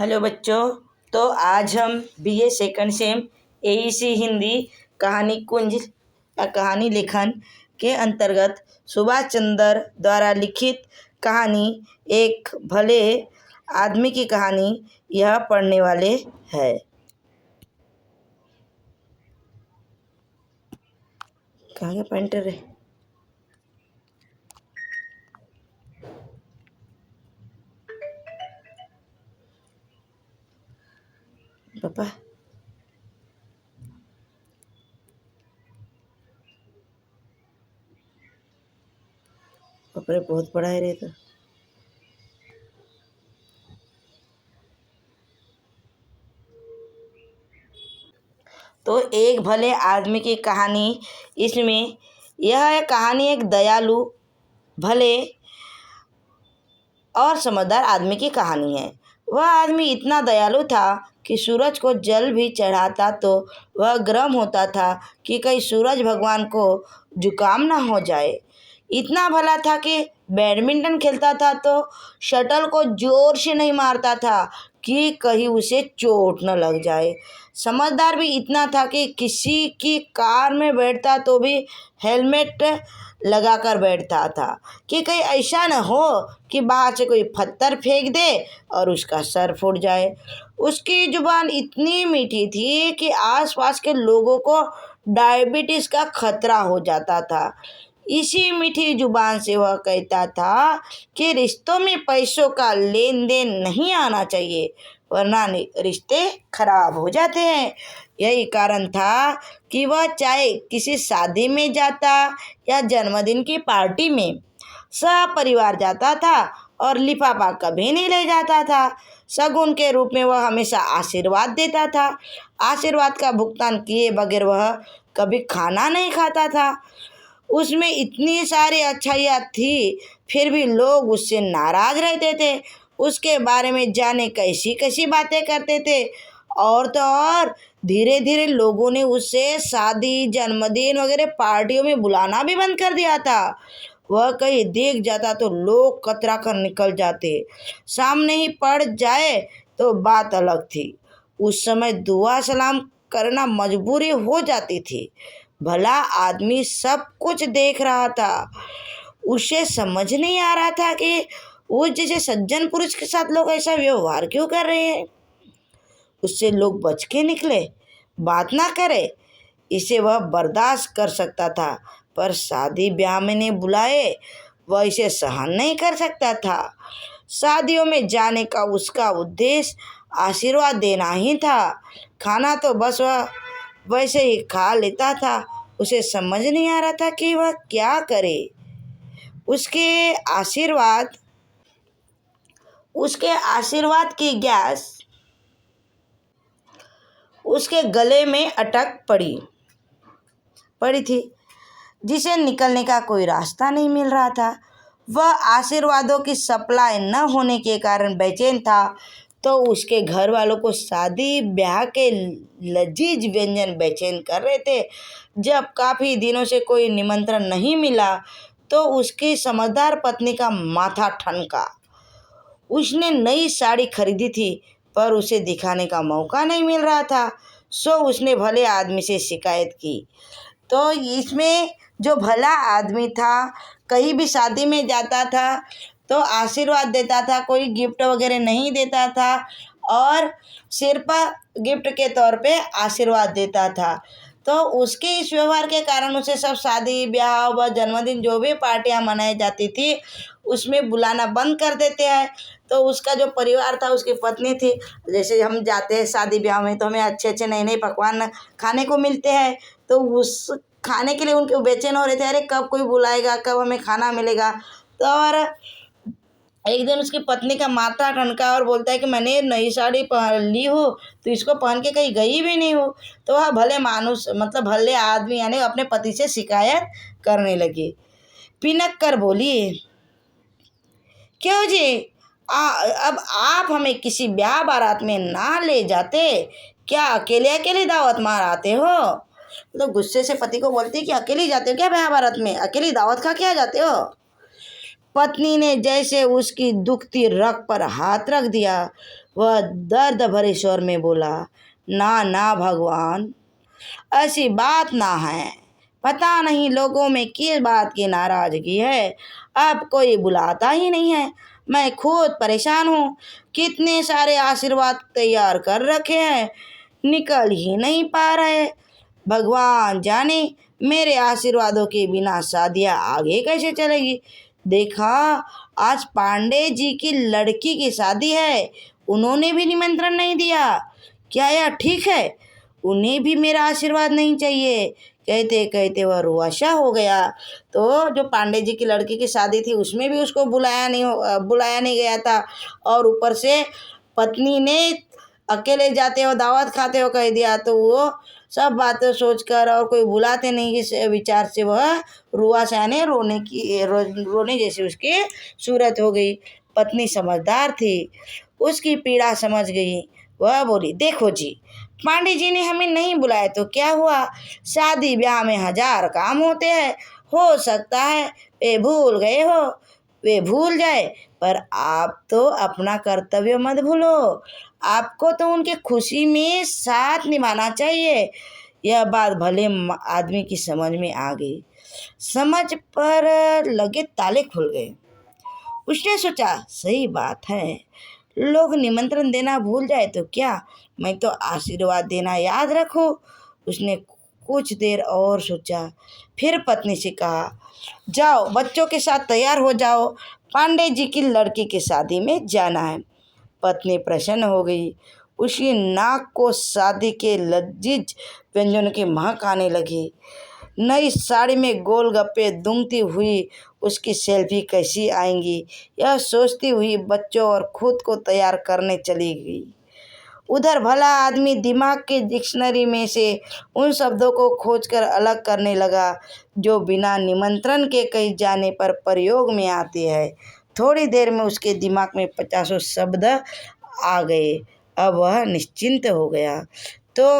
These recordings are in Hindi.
हेलो बच्चों। तो आज हम BA second same AEC Hindi कहानी कुंज या कहानी लेखन के अंतर्गत सुभाष चंद्र द्वारा लिखित कहानी एक भले आदमी की कहानी यह पढ़ने वाले हैं। कहाँ गया पेंटर है? पापा पापा बहुत बड़ा है रे। तो एक भले आदमी की कहानी, इसमें यह कहानी एक दयालु भले और समझदार आदमी की कहानी है। वह आदमी इतना दयालु था कि सूरज को जल भी चढ़ाता तो वह गर्म होता था कि कहीं सूरज भगवान को जुकाम ना हो जाए। इतना भला था कि बैडमिंटन खेलता था तो शटल को जोर से नहीं मारता था कि कहीं उसे चोट न लग जाए। समझदार भी इतना था कि किसी की कार में बैठता तो भी हेलमेट लगाकर बैठता था कि कहीं ऐसा न हो कि बाहर से कोई पत्थर फेंक दे और उसका सर फूट जाए। उसकी जुबान इतनी मीठी थी कि आसपास के लोगों को डायबिटीज का खतरा हो जाता था। इसी मीठी जुबान से वह कहता था कि रिश्तों में पैसों का लेन देन नहीं आना चाहिए, वरना रिश्ते खराब हो जाते हैं। यही कारण था कि वह चाहे किसी शादी में जाता या जन्मदिन की पार्टी में सब परिवार जाता था और लिफाफा कभी नहीं ले जाता था। शगुन के रूप में वह हमेशा आशीर्वाद देता था। आशीर्वाद का भुगतान किए बगैर वह कभी खाना नहीं खाता था। उसमें इतनी सारी अच्छाइयाँ थी, फिर भी लोग उससे नाराज रहते थे। उसके बारे में जाने कैसी कैसी बातें करते थे। और तो और धीरे धीरे लोगों ने उसे शादी, जन्मदिन वगैरह पार्टियों में बुलाना भी बंद कर दिया था। वह कहीं दिख जाता तो लोग कतरा कर निकल जाते। सामने ही पड़ जाए तो बात अलग थी। उस समय दुआ सलाम करना मजबूरी हो जाती थी। भला आदमी सब कुछ देख रहा था। उसे समझ नहीं आ रहा था कि वो जैसे सज्जन पुरुष के साथ लोग ऐसा व्यवहार क्यों कर रहे हैं। उससे लोग बच के निकले, बात ना करे, इसे वह बर्दाश्त कर सकता था, पर शादी ब्याह में नहीं बुलाए वह इसे सहन नहीं कर सकता था। शादियों में जाने का उसका उद्देश्य आशीर्वाद देना ही था। खाना तो बस वह वैसे ही खा लेता था। उसे समझ नहीं आ रहा था कि वह क्या करे। उसके आशीर्वाद की गैस उसके गले में अटक पड़ी थी, जिसे निकलने का कोई रास्ता नहीं मिल रहा था। वह आशीर्वादों की सप्लाई न होने के कारण बेचैन था। तो उसके घर वालों को शादी ब्याह के लजीज व्यंजन बेचैन कर रहे थे। जब काफ़ी दिनों से कोई निमंत्रण नहीं मिला तो उसकी समझदार पत्नी का माथा ठनका। उसने नई साड़ी खरीदी थी, पर उसे दिखाने का मौका नहीं मिल रहा था। सो उसने भले आदमी से शिकायत की। तो इसमें जो भला आदमी था, कहीं भी शादी में जाता था तो आशीर्वाद देता था, कोई गिफ्ट वगैरह नहीं देता था और सिर्फ गिफ्ट के तौर पे आशीर्वाद देता था। तो उसके इस व्यवहार के कारण उसे सब शादी ब्याह व जन्मदिन जो भी पार्टियां मनाई जाती थी उसमें बुलाना बंद कर देते हैं। तो उसका जो परिवार था, उसकी पत्नी थी, जैसे हम जाते हैं शादी ब्याह में तो हमें अच्छे अच्छे नए नए पकवान खाने को मिलते हैं, तो उस खाने के लिए उनके बेचैन हो रहे थे, अरे कब कोई बुलाएगा, कब हमें खाना मिलेगा। तो और एक दिन उसकी पत्नी का माथा ठनका और बोलता है कि मैंने नई साड़ी पहन ली हूँ तो इसको पहन के कहीं गई भी नहीं हूँ। तो वह भले मानुस मतलब भले आदमी यानी अपने पति से शिकायत करने लगी। पिनक कर बोली, क्यों जी, अब आप हमें किसी ब्याह बारात में ना ले जाते, क्या अकेले अकेले दावत मार आते हो। तो गुस्से से पति को बोलती कि अकेले जाते हो क्या ब्याह बारात में, अकेली दावत खा क्या जाते हो। पत्नी ने जैसे उसकी दुखती रग पर हाथ रख दिया, वह दर्द भरे स्वर में बोला, ना ना भगवान, ऐसी बात ना है। पता नहीं लोगों में किस बात की नाराजगी है, अब कोई बुलाता ही नहीं है। मैं खुद परेशान हूँ, कितने सारे आशीर्वाद तैयार कर रखे हैं, निकल ही नहीं पा रहे। भगवान जाने मेरे आशीर्वादों के बिना शादियाँ आगे कैसे चलेगी। देखा, आज पांडे जी की लड़की की शादी है, उन्होंने भी निमंत्रण नहीं दिया। क्या यह ठीक है? उन्हें भी मेरा आशीर्वाद नहीं चाहिए। कहते कहते वह रुआशा हो गया। तो जो पांडे जी की लड़की की शादी थी उसमें भी उसको बुलाया नहीं गया था, और ऊपर से पत्नी ने अकेले जाते हो दावत खाते हो कह दिया, तो वो सब बातें सोचकर और कोई बुलाते नहीं इस विचार से वह रुआशा ने रोने जैसी उसकी सूरत हो गई। पत्नी समझदार थी, उसकी पीड़ा समझ गई। वह बोली, देखो जी, पांडे जी ने हमें नहीं बुलाया तो क्या हुआ, शादी ब्याह में 1000 काम होते हैं, हो सकता है वे भूल जाए, पर आप तो अपना कर्तव्य मत भूलो। आपको तो उनकी खुशी में साथ निभाना चाहिए। यह बात भले आदमी की समझ में आ गई। समझ पर लगे ताले खुल गए। उसने सोचा, सही बात है, लोग निमंत्रण देना भूल जाए तो क्या, मैं तो आशीर्वाद देना याद रखूं। उसने कुछ देर और सोचा, फिर पत्नी से कहा, जाओ बच्चों के साथ तैयार हो जाओ, पांडे जी की लड़की की शादी में जाना है। पत्नी प्रसन्न हो गई। उसकी नाक को शादी के लजीज व्यंजन की महक आने लगी। नई साड़ी में गोलगप्पे दूंघती हुई उसकी सेल्फी कैसी आएंगी, यह सोचती हुई बच्चों और खुद को तैयार करने चली गई। उधर भला आदमी दिमाग के डिक्शनरी में से उन शब्दों को खोजकर अलग करने लगा जो बिना निमंत्रण के कहीं जाने पर प्रयोग में आते हैं। थोड़ी देर में उसके दिमाग में 50 शब्द आ गए। अब वह निश्चिंत हो गया। तो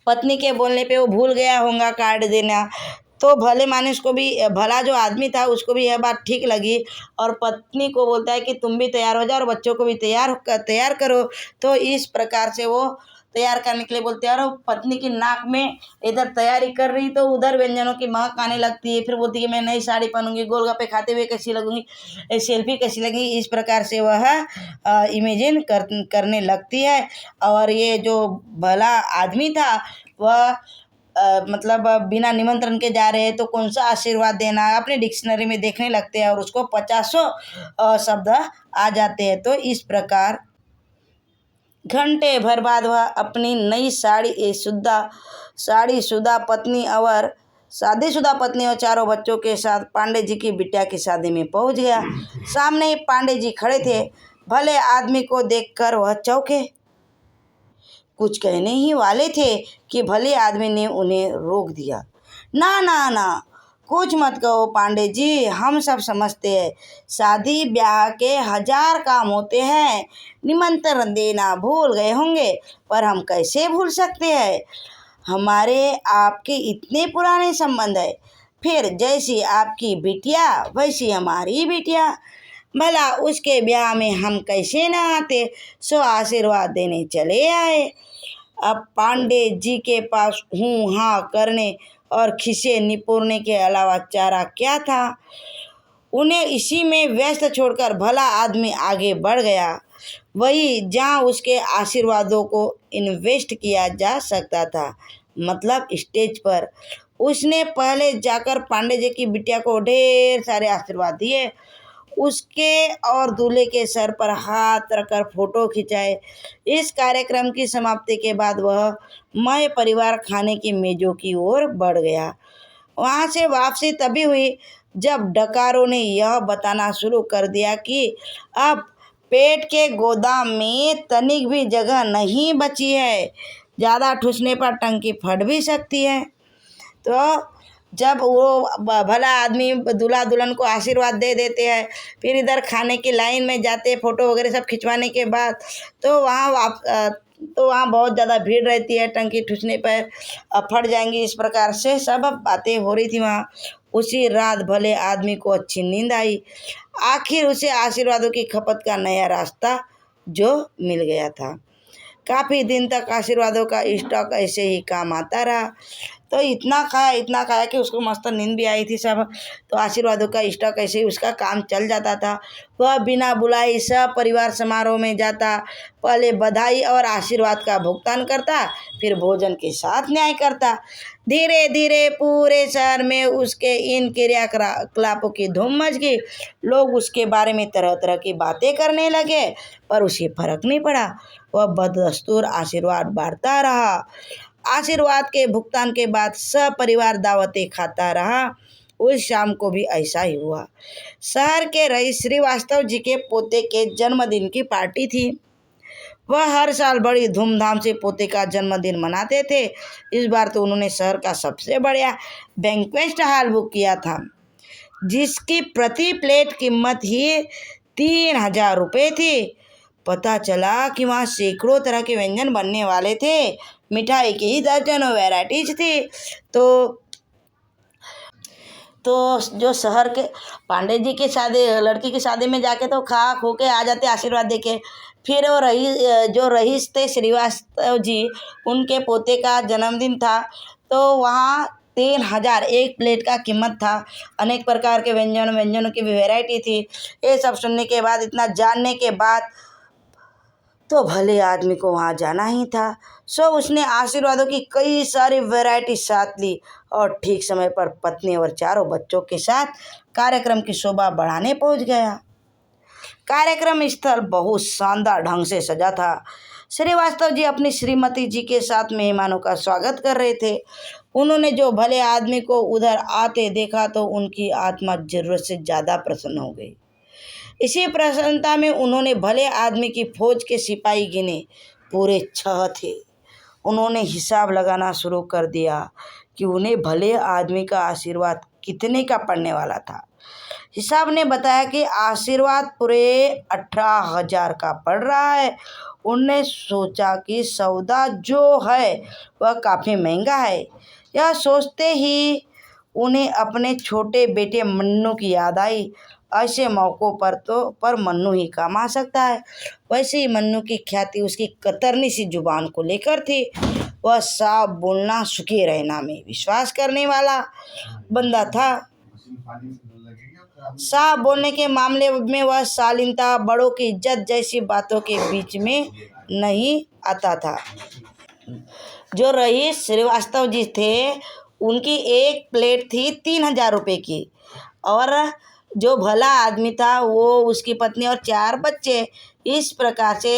पत्नी के बोलने पे वो भूल गया होगा कार्ड देना, तो भले मानुस को भी, भला जो आदमी था उसको भी यह बात ठीक लगी, और पत्नी को बोलता है कि तुम भी तैयार हो जाओ और बच्चों को भी तैयार करो। तो इस प्रकार से वो तैयार करने के लिए बोलते हैं, और पत्नी की नाक में इधर तैयारी कर रही तो उधर व्यंजनों की महक आने लगती है। फिर बोलती है कि मैं नई साड़ी पहनूंगी, गोलगप्पे खाते हुए कैसी लगूंगी, सेल्फी कैसी लगेगी। इस प्रकार से वह इमेजिन करने लगती है। और ये जो भला आदमी था वह मतलब बिना निमंत्रण के जा रहे हैं तो कौन सा आशीर्वाद देना है अपने डिक्शनरी में देखने लगते हैं, और उसको 50 शब्द आ जाते हैं। तो इस प्रकार घंटे भर बाद वह अपनी नई शादीशुदा पत्नी और शादीशुदा पत्नी और 4 बच्चों के साथ पांडे जी की बिटिया की शादी में पहुंच गया। सामने ही पांडे जी खड़े थे। भले आदमी को देखकर वह चौंके। कुछ कहने ही वाले थे कि भले आदमी ने उन्हें रोक दिया। ना ना ना, कुछ मत कहो पांडे जी, हम सब समझते हैं, शादी ब्याह के 1000 काम होते हैं, निमंत्रण देना भूल गए होंगे, पर हम कैसे भूल सकते हैं, हमारे आपके इतने पुराने संबंध है। फिर जैसी आपकी बिटिया वैसी हमारी बिटिया, भला उसके ब्याह में हम कैसे ना आते, सो आशीर्वाद देने चले आए। अब पांडे जी के पास हूँ हाँ करने और खिसे निपोरने के अलावा चारा क्या था। उन्हें इसी में व्यस्त छोड़कर भला आदमी आगे बढ़ गया, वही जहाँ उसके आशीर्वादों को इन्वेस्ट किया जा सकता था, मतलब स्टेज पर। उसने पहले जाकर पांडे जी की बिटिया को ढेर सारे आशीर्वाद दिए, उसके और दूल्हे के सर पर हाथ रखकर फोटो खिंचाए। इस कार्यक्रम की समाप्ति के बाद वह मय परिवार खाने की मेज़ों की ओर बढ़ गया। वहाँ से वापसी तभी हुई जब डकारों ने यह बताना शुरू कर दिया कि अब पेट के गोदाम में तनिक भी जगह नहीं बची है, ज़्यादा ठूसने पर टंकी फट भी सकती है। तो जब वो भला आदमी दूल्हा दुल्हन को आशीर्वाद दे देते हैं, फिर इधर खाने की लाइन में जाते, फ़ोटो वगैरह सब खिंचवाने के बाद, तो वहाँ बहुत ज़्यादा भीड़ रहती है, टंकी ठूसने पर फट जाएंगी, इस प्रकार से सब बातें हो रही थी वहाँ। उसी रात भले आदमी को अच्छी नींद आई। आखिर उसे आशीर्वादों की खपत का नया रास्ता जो मिल गया था। काफ़ी दिन तक आशीर्वादों का स्टॉक ऐसे ही काम आता रहा। तो इतना खाया कि उसको मस्त नींद भी आई थी सब। तो आशीर्वादों का स्टॉक ऐसे ही उसका काम चल जाता था। वह बिना बुलाए सब परिवार समारोह में जाता, पहले बधाई और आशीर्वाद का भुगतान करता, फिर भोजन के साथ न्याय करता। धीरे धीरे पूरे शहर में उसके इन क्रियाकलापों की धूम मच गई। लोग उसके बारे में तरह तरह की बातें करने लगे, पर उसे फर्क नहीं पड़ा। वह बदस्तूर आशीर्वाद बांटता रहा। आशीर्वाद के भुगतान के बाद सब परिवार दावतें खाता रहा। उस शाम को भी ऐसा ही हुआ। शहर के रईस श्रीवास्तव जी के पोते के जन्मदिन की पार्टी थी। वह हर साल बड़ी धूमधाम से पोते का जन्मदिन मनाते थे। इस बार तो उन्होंने शहर का सबसे बड़ा बैंक्वेट हॉल बुक किया था, जिसकी प्रति प्लेट कीमत ही 3,000 रुपये थी। पता चला कि वहाँ सैकड़ों तरह के व्यंजन बनने वाले थे। मिठाई की ही दर्जनों वैराइटीज थी। तो जो शहर के पांडे जी के शादी, लड़की की शादी में जाके तो खा खो के आ जाते आशीर्वाद दे के। फिर वो जो रईस थे श्रीवास्तव जी, उनके पोते का जन्मदिन था, तो वहाँ 3,000 एक प्लेट का कीमत था। अनेक प्रकार के व्यंजनों की भी वैरायटी थी। ये सब सुनने के बाद, इतना जानने के बाद, तो भले आदमी को वहाँ जाना ही था। सो उसने आशीर्वादों की कई सारी वैरायटी साथ ली और ठीक समय पर पत्नी और चारों बच्चों के साथ कार्यक्रम की शोभा बढ़ाने पहुँच गया। कार्यक्रम स्थल बहुत शानदार ढंग से सजा था। श्रीवास्तव जी अपनी श्रीमती जी के साथ मेहमानों का स्वागत कर रहे थे। उन्होंने जो भले आदमी को उधर आते देखा तो उनकी आत्मा जरूरत से ज़्यादा प्रसन्न हो गई। इसी प्रसन्नता में उन्होंने भले आदमी की फौज के सिपाही गिने, पूरे 6 थे। उन्होंने हिसाब लगाना शुरू कर दिया कि उन्हें भले आदमी का आशीर्वाद कितने का पड़ने वाला था। हिसाब ने बताया कि आशीर्वाद पूरे 18,000 का पड़ रहा है। उनने सोचा कि सौदा जो है वह काफ़ी महंगा है। यह सोचते ही उन्हें अपने छोटे बेटे मन्नू की याद आई। ऐसे मौक़ों पर मन्नू ही काम आ सकता है। वैसे ही मन्नू की ख्याति उसकी कतरनी सी जुबान को लेकर थी। वह साफ बोलना, सुखी रहना में विश्वास करने वाला बंदा था। साफ बोलने के मामले में वह शालीनता, बड़ों की इज्जत जैसी बातों के बीच में नहीं आता था। जो रईस श्रीवास्तव जी थे, उनकी एक प्लेट थी 3,000 रुपये की, और जो भला आदमी था वो उसकी पत्नी और 4 बच्चे। इस प्रकार से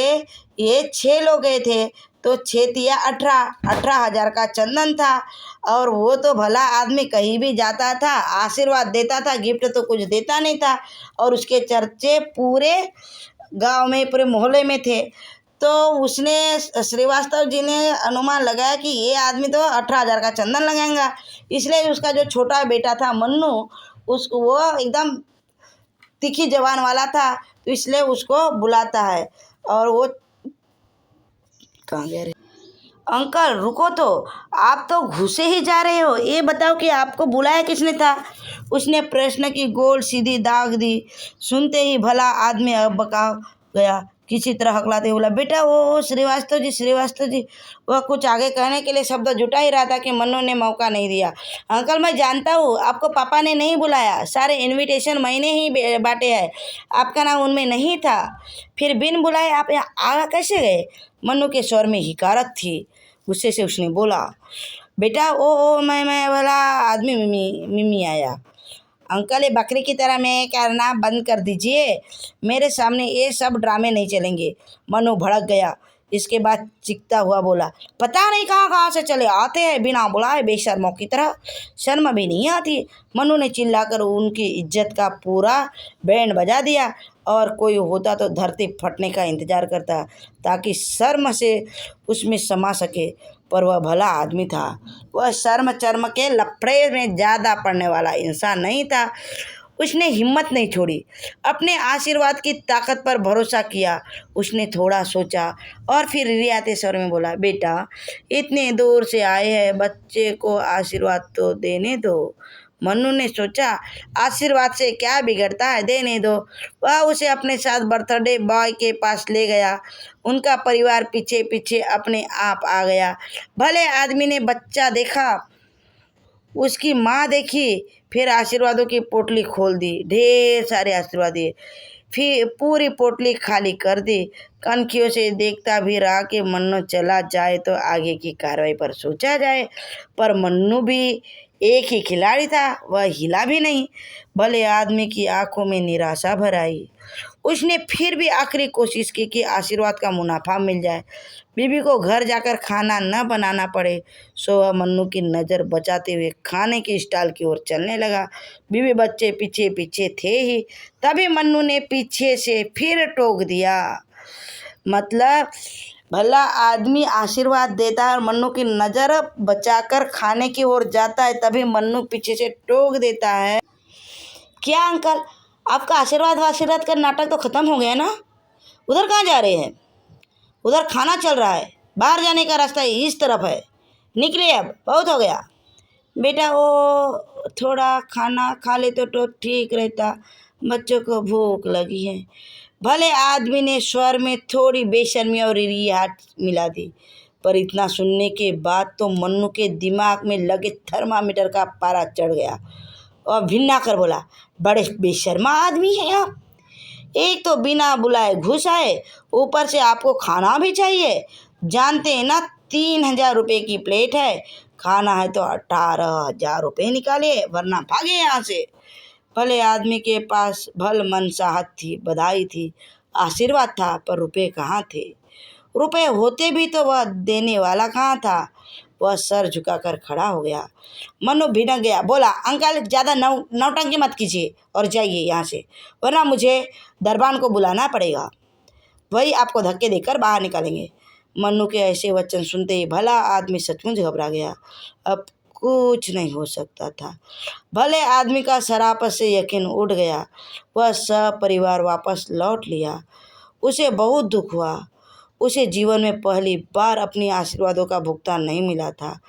ये 6 लोग गए थे। तो 6 तिया 18,000 का चंदन था। और वो तो भला आदमी कहीं भी जाता था, आशीर्वाद देता था, गिफ्ट तो कुछ देता नहीं था। और उसके चर्चे पूरे गांव में, पूरे मोहल्ले में थे। तो उसने, श्रीवास्तव जी ने अनुमान लगाया कि ये आदमी तो 18,000 का चंदन लगाएगा। इसलिए उसका जो छोटा बेटा था मन्नू, उसको वो एकदम तीखी जबान वाला था, तो इसलिए उसको बुलाता है। और वो कहाँ गया रे? अंकल रुको तो, आप तो घुसे ही जा रहे हो। ये बताओ कि आपको बुलाया किसने था? उसने प्रश्न की गोल सीधी दाग दी। सुनते ही भला आदमी बका गया। किसी तरह हकलाते बोला, बेटा वो श्रीवास्तव जी। वह कुछ आगे कहने के लिए शब्द जुटा ही रहा था कि मन्नू ने मौका नहीं दिया। अंकल मैं जानता हूँ आपको पापा ने नहीं बुलाया, सारे इनविटेशन मैंने ही बांटे हैं, आपका नाम उनमें नहीं था। फिर बिन बुलाए आप यहाँ आ कैसे गए? मन्नू के स्वर में हिकारत थी। गुस्से से उसने बोला, बेटा ओ मैं वाला आदमी मिमी आया। अंकल ये बकरी की तरह मैं करना बंद कर दीजिए, मेरे सामने ये सब ड्रामे नहीं चलेंगे। मनु भड़क गया। इसके बाद चीखता हुआ बोला, पता नहीं कहाँ से चले आते हैं बिना बुलाए, बेशर्मों की तरह, शर्म भी नहीं आती। मनु ने चिल्लाकर उनकी इज्जत का पूरा बैंड बजा दिया। और कोई होता तो धरती फटने का इंतजार करता ताकि शर्म से उसमें समा सके, पर वह भला आदमी था। वह शर्म चर्म के लफड़े में ज़्यादा पड़ने वाला इंसान नहीं था। उसने हिम्मत नहीं छोड़ी, अपने आशीर्वाद की ताकत पर भरोसा किया। उसने थोड़ा सोचा और फिर रियाते स्वर में बोला, बेटा इतने दूर से आए हैं, बच्चे को आशीर्वाद तो देने दो। मन्नू ने सोचा, आशीर्वाद से क्या बिगड़ता है, देने दो। वह उसे अपने साथ बर्थडे बॉय के पास ले गया। उनका परिवार पीछे पीछे अपने आप आ गया। भले आदमी ने बच्चा देखा, उसकी माँ देखी, फिर आशीर्वादों की पोटली खोल दी, ढेर सारे आशीर्वाद दिए, फिर पूरी पोटली खाली कर दी। कनखियों से देखता भी रहा कि मन्नू चला जाए तो आगे की कार्रवाई पर सोचा जाए, पर मन्नू भी एक ही खिलाड़ी था, वह हिला भी नहीं। भले आदमी की आंखों में निराशा भर आई। उसने फिर भी आखिरी कोशिश की कि आशीर्वाद का मुनाफा मिल जाए, बीवी को घर जाकर खाना न बनाना पड़े। सो वह मन्नू की नज़र बचाते हुए खाने की स्टॉल की ओर चलने लगा। बीवी बच्चे पीछे पीछे थे ही, तभी मन्नू ने पीछे से फिर टोक दिया। मतलब भला आदमी आशीर्वाद देता है और मन्नू की नज़र बचाकर खाने की ओर जाता है, तभी मन्नू पीछे से टोक देता है। क्या अंकल, आपका आशीर्वाद का नाटक तो ख़त्म हो गया ना? उधर कहाँ जा रहे हैं? उधर खाना चल रहा है, बाहर जाने का रास्ता इस तरफ है, निकलिए, अब बहुत हो गया। बेटा, वो थोड़ा खाना खा ले तो ठीक रहता, बच्चों को भूख लगी है। भले आदमी ने स्वर में थोड़ी बेशर्मी और रियाहट मिला दी, पर इतना सुनने के बाद तो मन्नू के दिमाग में लगे थर्मामीटर का पारा चढ़ गया और भिन्ना कर बोला, बड़े बेशर्मा आदमी हैं आप। एक तो बिना बुलाए घुस आए, ऊपर से आपको खाना भी चाहिए। जानते हैं ना 3,000 रुपये की प्लेट है, खाना है तो 18,000 रुपये निकालिए, वरना भागे यहाँ से। भले आदमी के पास भल मनसाहत थी, बधाई थी, आशीर्वाद था, पर रुपये कहाँ थे? रुपये होते भी तो वह देने वाला कहाँ था? वह सर झुकाकर खड़ा हो गया। मन्नू भिनक गया, बोला, अंकल ज़्यादा नौटंकी मत कीजिए और जाइए यहाँ से, वरना मुझे दरबान को बुलाना पड़ेगा, वही आपको धक्के देकर बाहर निकालेंगे। मन्नू के ऐसे वचन सुनते ही भला आदमी सचमुच घबरा गया। अब कुछ नहीं हो सकता था। भले आदमी का सरापत से यकीन उड़ गया। वह सब परिवार वापस लौट लिया। उसे बहुत दुख हुआ। उसे जीवन में पहली बार अपनी आशीर्वादों का भुगतान नहीं मिला था।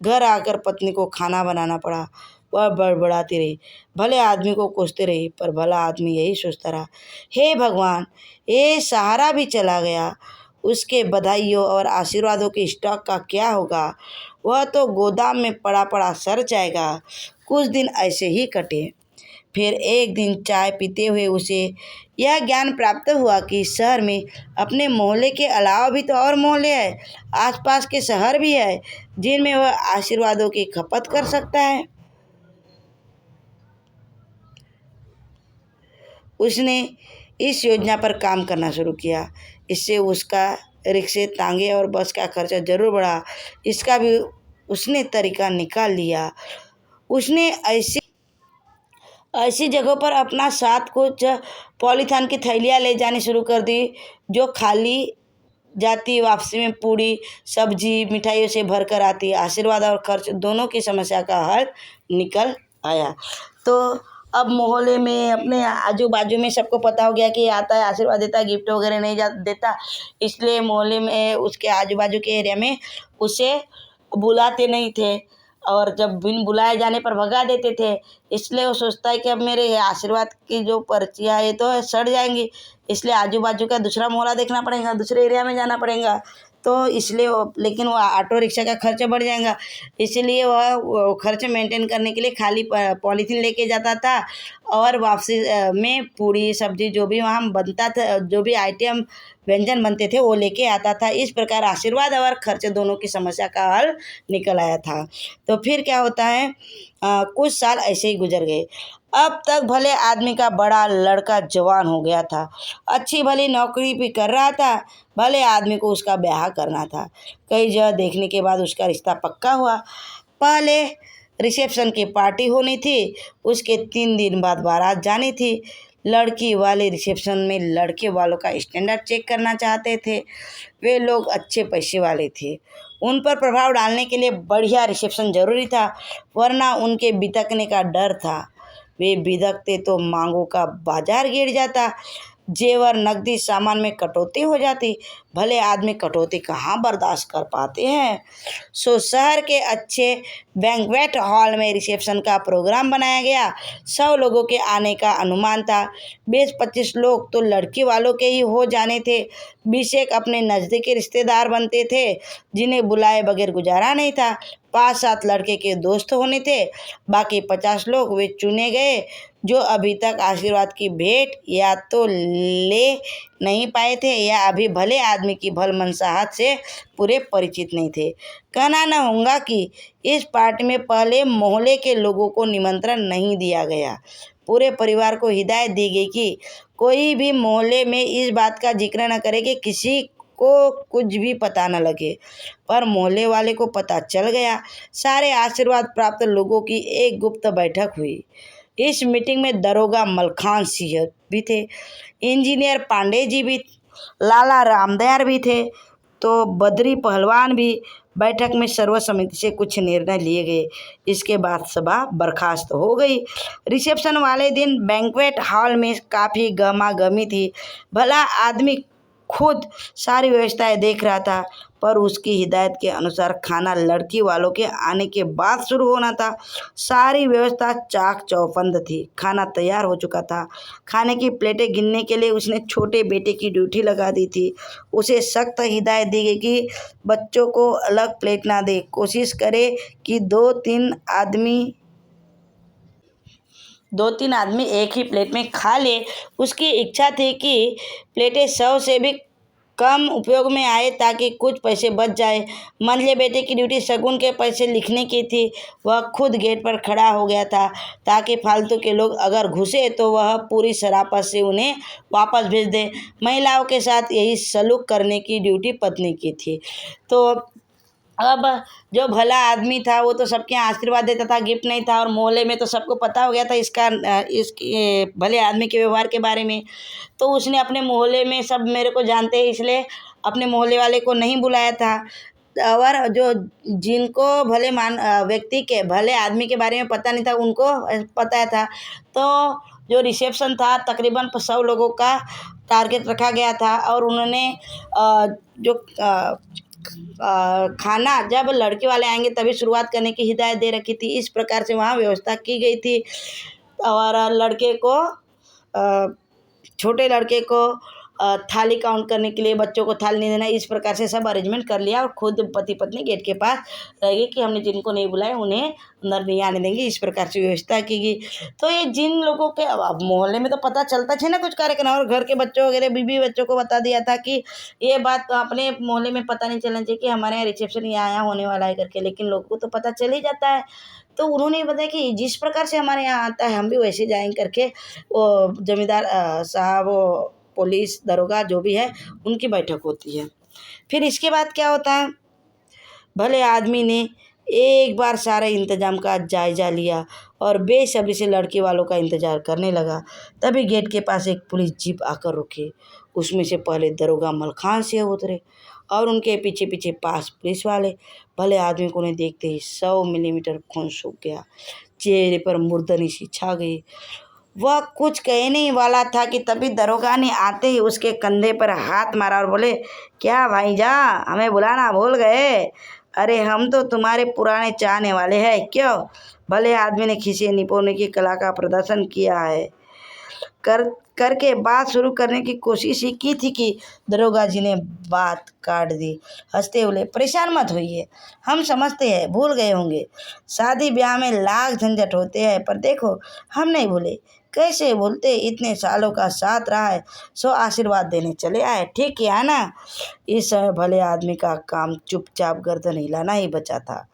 घर आकर पत्नी को खाना बनाना पड़ा। वह बड़बड़ाती रही, भले आदमी को कोसते रही, पर भला आदमी यही सोचता रहा, हे भगवान, ये सहारा भी चला गया, उसके बधाइयों और आशीर्वादों के स्टॉक का क्या होगा? वह तो गोदाम में पड़ा पड़ा सड़ जाएगा। कुछ दिन ऐसे ही कटे। फिर एक दिन चाय पीते हुए उसे यह ज्ञान प्राप्त हुआ कि शहर में अपने मोहल्ले के अलावा भी तो और मोहल्ले हैं, आसपास के शहर भी है, जिनमें वह आशीर्वादों की खपत कर सकता है। उसने इस योजना पर काम करना शुरू किया। इससे उसका रिक्शे, तांगे और बस का खर्चा जरूर बढ़ा। इसका भी उसने तरीका निकाल लिया। उसने ऐसी जगहों पर अपना साथ कुछ पॉलीथीन की थैलियाँ ले जानी शुरू कर दी, जो खाली जाती, वापसी में पूड़ी सब्जी मिठाइयों से भर कर आती। आशीर्वाद और खर्च दोनों की समस्या का हल निकल आया। तो अब मोहल्ले में, अपने आजू बाजू में सबको पता हो गया कि आता है, आशीर्वाद देता है, गिफ्ट वगैरह नहीं देता, इसलिए मोहल्ले में, उसके आजू बाजू के एरिया में उसे बुलाते नहीं थे, और जब बिन बुलाए जाने पर भगा देते थे। इसलिए वो सोचता है कि अब मेरे आशीर्वाद की जो पर्चियाँ है तो सड़ जाएंगी, इसलिए आजू बाजू का दूसरा मोहल्ला देखना पड़ेगा, दूसरे एरिया में जाना पड़ेगा। तो इसलिए लेकिन वो ऑटो रिक्शा का खर्चा बढ़ जाएगा, इसलिए वह खर्च मेंटेन करने के लिए खाली पॉलीथीन लेके जाता था, और वापसी में पूड़ी सब्जी जो भी वहाँ बनता था, जो भी आइटम व्यंजन बनते थे, वो लेके आता था। इस प्रकार आशीर्वाद और खर्च दोनों की समस्या का हल निकल आया था। तो फिर क्या होता है, कुछ साल ऐसे ही गुजर गए। अब तक भले आदमी का बड़ा लड़का जवान हो गया था, अच्छी भली नौकरी भी कर रहा था। भले आदमी को उसका ब्याह करना था। कई जगह देखने के बाद उसका रिश्ता पक्का हुआ। पहले रिसेप्शन की पार्टी होनी थी, उसके 3 दिन बाद बारात जानी थी। लड़की वाले रिसेप्शन में लड़के वालों का स्टैंडर्ड चेक करना चाहते थे। वे लोग अच्छे पैसे वाले थे, उन पर प्रभाव डालने के लिए बढ़िया रिसेप्शन जरूरी था, वरना उनके बितकने का डर था। वे बिदकते तो मांगों का बाजार गिर जाता। जेवर नकदी सामान में कटौती हो जाती। भले आदमी कटौती कहाँ बर्दाश्त कर पाते हैं। सो शहर के अच्छे बैंक्वेट हॉल में रिसेप्शन का प्रोग्राम बनाया गया। 100 लोगों के आने का अनुमान था। 20-25 लोग तो लड़की वालों के ही हो जाने थे। 20 एक अपने नज़दीकी रिश्तेदार बनते थे जिन्हें बुलाए बगैर गुजारा नहीं था। 5-7 लड़के के दोस्त होने थे। बाकी 50 लोग वे चुने गए जो अभी तक आशीर्वाद की भेंट या तो ले नहीं पाए थे या अभी भले आदमी की भल मनसाहत से पूरे परिचित नहीं थे। कहना न होगा कि इस पार्टी में पहले मोहल्ले के लोगों को निमंत्रण नहीं दिया गया। पूरे परिवार को हिदायत दी गई कि कोई भी मोहल्ले में इस बात का जिक्र न करे कि किसी को कुछ भी पता न लगे। पर मोहल्ले वाले को पता चल गया। सारे आशीर्वाद प्राप्त लोगों की एक गुप्त बैठक हुई। इस मीटिंग में दरोगा मलखान सिंह भी थे, इंजीनियर पांडे जी भी, लाला रामदयार भी थे, तो बद्री पहलवान भी। बैठक में सर्वसम्मति से कुछ निर्णय लिए गए। इसके बाद सभा बर्खास्त हो गई। रिसेप्शन वाले दिन बैंक्वेट हॉल में काफ़ी गहमागहमी थी। भला आदमी खुद सारी व्यवस्थाएं देख रहा था, पर उसकी हिदायत के अनुसार खाना लड़की वालों के आने के बाद शुरू होना था। सारी व्यवस्था चाक चौबंद थी। खाना तैयार हो चुका था। खाने की प्लेटें गिनने के लिए उसने छोटे बेटे की ड्यूटी लगा दी थी। उसे सख्त हिदायत दी गई कि बच्चों को अलग प्लेट ना दे। कोशिश करे कि दो तीन आदमी एक ही प्लेट में खा ले। उसकी इच्छा थी कि प्लेटें 100 से भी कम उपयोग में आए ताकि कुछ पैसे बच जाए। मंझले बेटे की ड्यूटी शगुन के पैसे लिखने की थी। वह खुद गेट पर खड़ा हो गया था ताकि फालतू के लोग अगर घुसे तो वह पूरी शराफत से उन्हें वापस भेज दे। महिलाओं के साथ यही सलूक करने की ड्यूटी पत्नी की थी। तो अब जो भला आदमी था वो तो सबके आशीर्वाद देता था, गिफ्ट नहीं था। और मोहल्ले में तो सबको पता हो गया था इस भले आदमी के व्यवहार के बारे में। तो उसने अपने मोहल्ले में, सब मेरे को जानते हैं इसलिए अपने मोहल्ले वाले को नहीं बुलाया था। और जो जिनको व्यक्ति के भले आदमी के बारे में पता नहीं था उनको पता था। तो जो रिसेप्शन था तकरीबन 100 लोगों का टारगेट रखा गया था। और उन्होंने खाना जब लड़के वाले आएंगे तभी शुरुआत करने की हिदायत दे रखी थी। इस प्रकार से वहाँ व्यवस्था की गई थी। और छोटे लड़के को थाली काउंट करने के लिए बच्चों को थाली नहीं देना, इस प्रकार से सब अरेंजमेंट कर लिया। और खुद पति पत्नी गेट के पास रहेगी कि हमने जिनको नहीं बुलाया उन्हें अंदर नहीं आने देंगे। इस प्रकार से व्यवस्था की गई। तो ये जिन लोगों के अब मोहल्ले में तो पता चलता था ना कुछ कार्यक्रम, और घर के बच्चों वगैरह बीबी बच्चों को बता दिया था कि ये बात तो अपने मोहल्ले में पता नहीं चलना चाहिए कि हमारे यहाँ रिसेप्शन यहाँ होने वाला है करके, लेकिन लोगों को तो पता चल ही जाता है। तो उन्होंने बताया कि जिस प्रकार से हमारे यहाँ आता है हम भी वैसे जाएंगे करके। वो जमींदार साहब, वो पुलिस दरोगा जो भी है उनकी बैठक होती है। फिर इसके बाद क्या होता है, भले आदमी ने एक बार सारे इंतजाम का जायजा लिया और बेसब्री से लड़के वालों का इंतजार करने लगा। तभी गेट के पास एक पुलिस जीप आकर रुकी। उसमें से पहले दरोगा मलखान सिंह उतरे और उनके पीछे पीछे 5 पुलिस वाले। भले आदमी को उन्हें देखते ही 100 मिलीमीटर खून सूख गया। चेहरे पर मुर्दनी सी छा गई। वह कुछ कहने ही वाला था कि तभी दरोगा ने आते ही उसके कंधे पर हाथ मारा और बोले, क्या भाईजान, हमें बुलाना भूल गए? अरे हम तो तुम्हारे पुराने चाहने वाले हैं। क्यों? भले आदमी ने खीसे निपोने की कला का प्रदर्शन किया है करके बात शुरू करने की कोशिश ही की थी कि दरोगा जी ने बात काट दी। हंसते हुए, परेशान मत होइए, हम समझते हैं भूल गए होंगे। शादी ब्याह में लाख झंझट होते हैं, पर देखो हम नहीं भूले। कैसे भूलते, इतने सालों का साथ रहा है, सो आशीर्वाद देने चले आए, ठीक किया ना? इस समय भले आदमी का काम चुपचाप गर्दन हिलाना ही बचा था।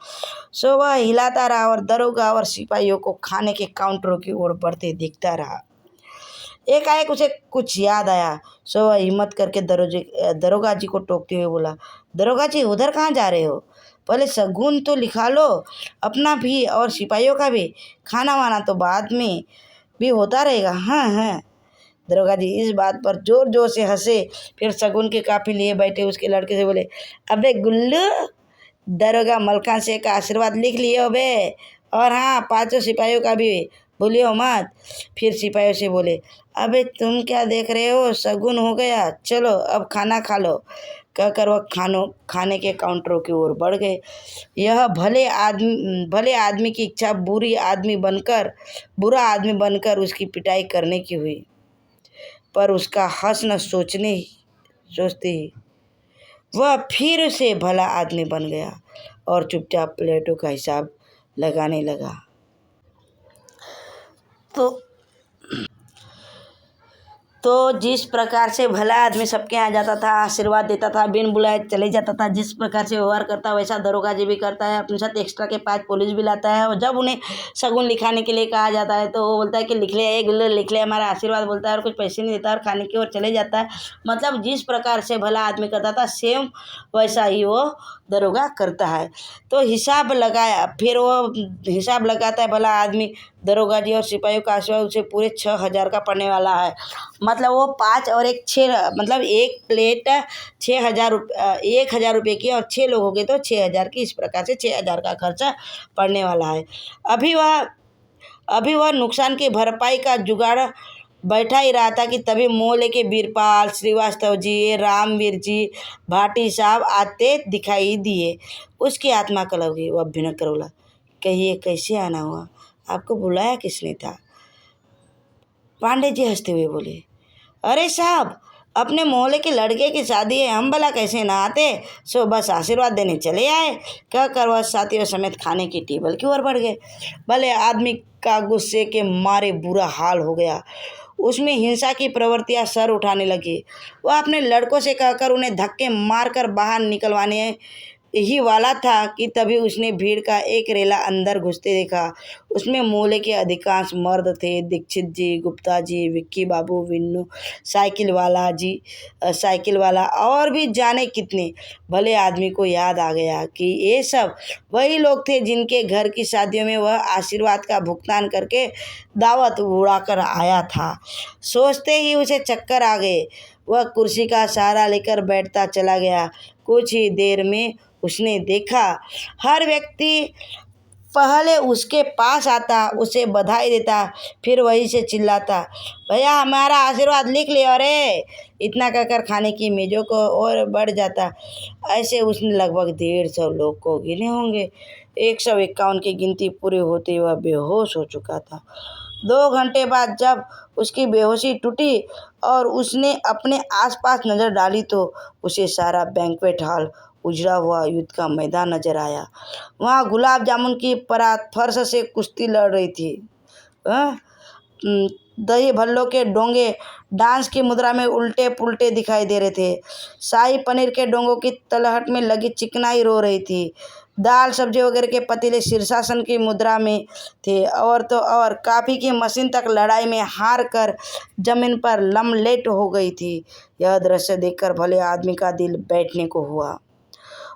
सो वह हिलाता रहा और दरोगा और सिपाहियों को खाने के काउंटरों की ओर बढ़ते दिखता रहा। एकाएक उसे कुछ याद आया। सो वह हिम्मत करके दरोगा जी को टोकते हुए बोला, दरोगा जी उधर कहाँ जा रहे हो? पहले शगुन तो लिखा लो, अपना भी और सिपाहियों का भी। खाना वाना तो बाद में भी होता रहेगा। हाँ हाँ। दरोगा जी इस बात पर जोर जोर से हंसे। फिर शगुन के काफी लिए बैठे उसके लड़के से बोले, अबे गुल्लू, दरोगा मलखान सिंह का आशीर्वाद लिख लियो अबे, और हाँ 5 सिपाहियों का भी भूलियो मत। फिर सिपाहियों से बोले, अबे तुम क्या देख रहे हो, शगुन हो गया, चलो अब खाना खा लो, कहकर वह खाने के काउंटरों की ओर बढ़ गए। यह भले आदमी की इच्छा बुरा आदमी बनकर उसकी पिटाई करने की हुई, पर उसका हँसना सोचते ही वह फिर से भला आदमी बन गया और चुपचाप प्लेटों का हिसाब लगाने लगा। तो जिस प्रकार से भला आदमी सबके यहाँ जाता था, आशीर्वाद देता था, बिन बुलाए चले जाता था, जिस प्रकार से व्यवहार करता है वैसा दरोगा जी भी करता है। अपने साथ एक्स्ट्रा के 5 पुलिस भी लाता है, और जब उन्हें शगुन लिखाने के लिए कहा जाता है तो वो बोलता है कि लिख ले, एक लिख ले, हमारा आशीर्वाद बोलता है, और कुछ पैसे नहीं देता और खाने की ओर चले जाता है। मतलब जिस प्रकार से भला आदमी करता था सेम वैसा ही वो दरोगा करता है। तो हिसाब लगाया, फिर वो हिसाब लगाता है भला आदमी। दरोगा जी और सिपाहियों का आशीर्वाद उसे पूरे 6,000 का पड़ने वाला है। मतलब वो 5 और एक 6, मतलब एक प्लेट 1,000 रुपये की, और 6 लोग हो गए तो 6,000 की। इस प्रकार से 6,000 का खर्चा पड़ने वाला है। अभी वह नुकसान की भरपाई का जुगाड़ बैठा ही रहा था कि तभी मोहल्ले के बीरपाल, श्रीवास्तव जी, रामवीर जी, भाटी साहब आते दिखाई दिए। उसकी आत्मा कलप गई। वह भिनक कर बोला, कहिए कैसे आना हुआ, आपको बुलाया किसने था? पांडे जी हंसते हुए बोले, अरे साहब, अपने मोहल्ले के लड़के की शादी है, हम भला कैसे ना आते, सो बस आशीर्वाद देने चले आए, कहकर वह साथियों समेत खाने की टेबल की ओर बढ़ गए। भले आदमी का गुस्से के मारे बुरा हाल हो गया। उसमें हिंसा की प्रवृत्तियां सर उठाने लगी। वह अपने लड़कों से कहकर उन्हें धक्के मारकर बाहर निकलवाने ही वाला था कि तभी उसने भीड़ का एक रेला अंदर घुसते देखा। उसमें मोहल्ले के अधिकांश मर्द थे। दीक्षित जी, गुप्ता जी, विक्की बाबू, विन्नू, साइकिल वाला और भी जाने कितने। भले आदमी को याद आ गया कि ये सब वही लोग थे जिनके घर की शादियों में वह आशीर्वाद का भुगतान करके दावत उड़ाकर आया था। सोचते ही उसे चक्कर आ गए। वह कुर्सी का सहारा लेकर बैठता चला गया। कुछ ही देर में उसने देखा हर व्यक्ति पहले उसके पास आता, उसे बधाई देता, फिर वहीं से चिल्लाता, भैया हमारा आशीर्वाद लिख ले, अरे इतना कहकर खाने की मेज़ों को और बढ़ जाता। ऐसे उसने लगभग 150 लोग को गिने होंगे। 151 की गिनती पूरी होते वह बेहोश हो चुका था। 2 घंटे बाद जब उसकी बेहोशी टूटी और उसने अपने आसपास नज़र डाली तो उसे सारा बैंक्वेट हॉल उजड़ा हुआ युद्ध का मैदान नजर आया। वहाँ गुलाब जामुन की परात फर्श से कुश्ती लड़ रही थी। दही भल्लों के डोंगे डांस की मुद्रा में उल्टे पुल्टे दिखाई दे रहे थे। शाही पनीर के डोंगों की तलहट में लगी चिकनाई रो रही थी। दाल सब्जी वगैरह के पतीले शीर्षासन की मुद्रा में थे, और तो और काफ़ी की मशीन तक लड़ाई में हार कर जमीन पर लमलेट हो गई थी। यह दृश्य देखकर भले आदमी का दिल बैठने को हुआ।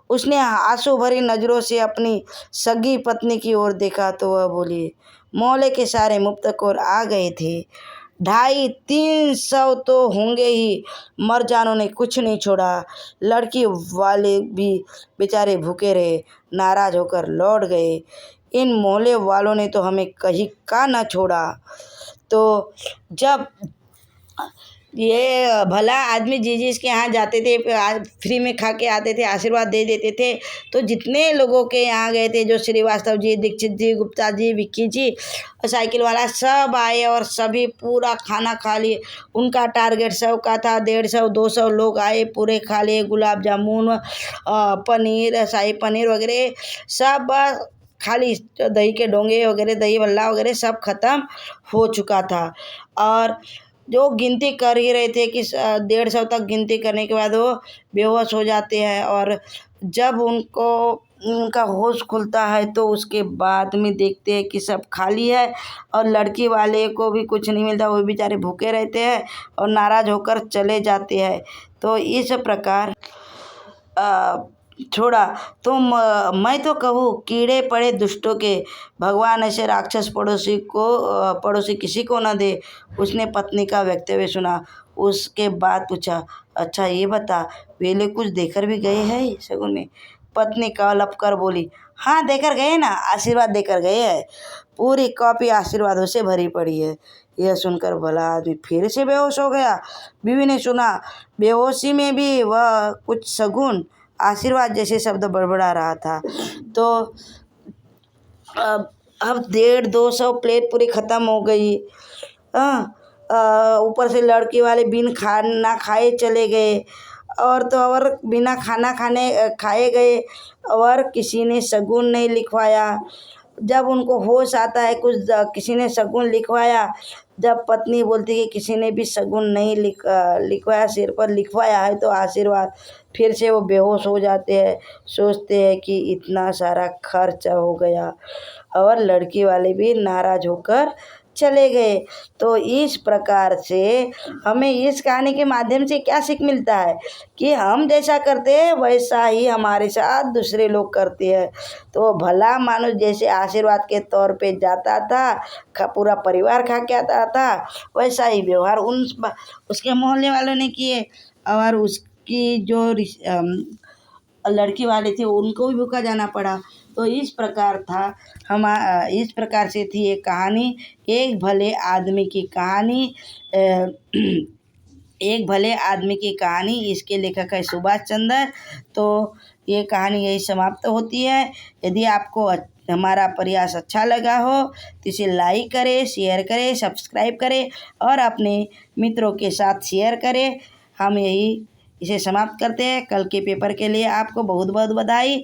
उसने आंसू भरी नज़रों से अपनी सगी पत्नी की ओर देखा तो वह बोली, मोहल्ले के सारे मुफ्तखोर आ गए थे, 250-300 तो होंगे ही, मरजानों ने कुछ नहीं छोड़ा। लड़की वाले भी बेचारे भूखे रहे, नाराज होकर लौट गए। इन मोहल्ले वालों ने तो हमें कहीं का न छोड़ा। तो जब ये भला आदमी जिसके यहाँ जाते थे, फ्री में खा के आते थे, आशीर्वाद दे देते थे, तो जितने लोगों के यहाँ गए थे, जो श्रीवास्तव जी, दीक्षित जी, गुप्ता जी, विक्की जी और साइकिल वाला, सब आए और सभी पूरा खाना खा लिए। उनका टारगेट 100 का था। 150-200 लोग आए, पूरे खा लिए। गुलाब जामुन, पनीर, शाही पनीर वगैरह सब खाली, दही के डोंगे वगैरह, दही भल्ला वगैरह सब ख़त्म हो चुका था। और जो गिनती कर ही रहे थे कि 150 तक गिनती करने के बाद वो बेहोश हो जाते हैं, और जब उनका होश खुलता है तो उसके बाद में देखते हैं कि सब खाली है और लड़की वाले को भी कुछ नहीं मिलता। वो बेचारे भूखे रहते हैं और नाराज़ होकर चले जाते हैं। तो इस प्रकार छोड़ा तो मैं तो कहूँ, कीड़े पड़े दुष्टों के, भगवान ऐसे राक्षस पड़ोसी किसी को न दे। उसने पत्नी का वक्तव्य सुना। उसके बाद पूछा, अच्छा ये बता, वेले कुछ देकर भी गए हैं शगुन में? पत्नी कलप कर बोली, हाँ देकर गए ना, आशीर्वाद देकर गए हैं। पूरी कॉपी आशीर्वादों से भरी पड़ी है। यह सुनकर भला आदमी फिर से बेहोश हो गया। बीवी ने सुना। बेहोशी में भी वह कुछ शगुन आशीर्वाद जैसे शब्द बड़बड़ा रहा था। तो अब 150-200 प्लेट पूरी ख़त्म हो गई। ऊपर से लड़की वाले बिन खाना खाए चले गए और तो और बिना खाना खाए गए और किसी ने शगुन नहीं लिखवाया। जब उनको होश आता है किसी ने शगुन लिखवाया, जब पत्नी बोलती है कि किसी ने भी शगुन नहीं लिखवाया, सिर पर लिखवाया है तो आशीर्वाद, फिर से वो बेहोश हो जाते हैं। सोचते हैं कि इतना सारा खर्च हो गया और लड़की वाले भी नाराज़ होकर चले गए। तो इस प्रकार से हमें इस कहानी के माध्यम से क्या सीख मिलता है कि हम जैसा करते हैं वैसा ही हमारे साथ दूसरे लोग करते हैं। तो भला मानुष जैसे आशीर्वाद के तौर पे जाता था, पूरा परिवार खा के आता था, वैसा ही व्यवहार उसके मोहल्ले वालों ने किए और उसकी जो लड़की वाले थे उनको भी भूखा जाना पड़ा। तो इस प्रकार से थी एक कहानी, एक भले आदमी की कहानी। एक भले आदमी की कहानी। इसके लेखक है सुभाष चंद्र। तो ये कहानी यही समाप्त होती है। यदि आपको हमारा प्रयास अच्छा लगा हो तो इसे लाइक करें, शेयर करें, सब्सक्राइब करें और अपने मित्रों के साथ शेयर करें। हम इसे समाप्त करते हैं। कल के पेपर के लिए आपको बहुत बहुत बधाई।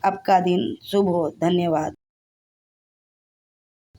आपका दिन शुभ हो। धन्यवाद।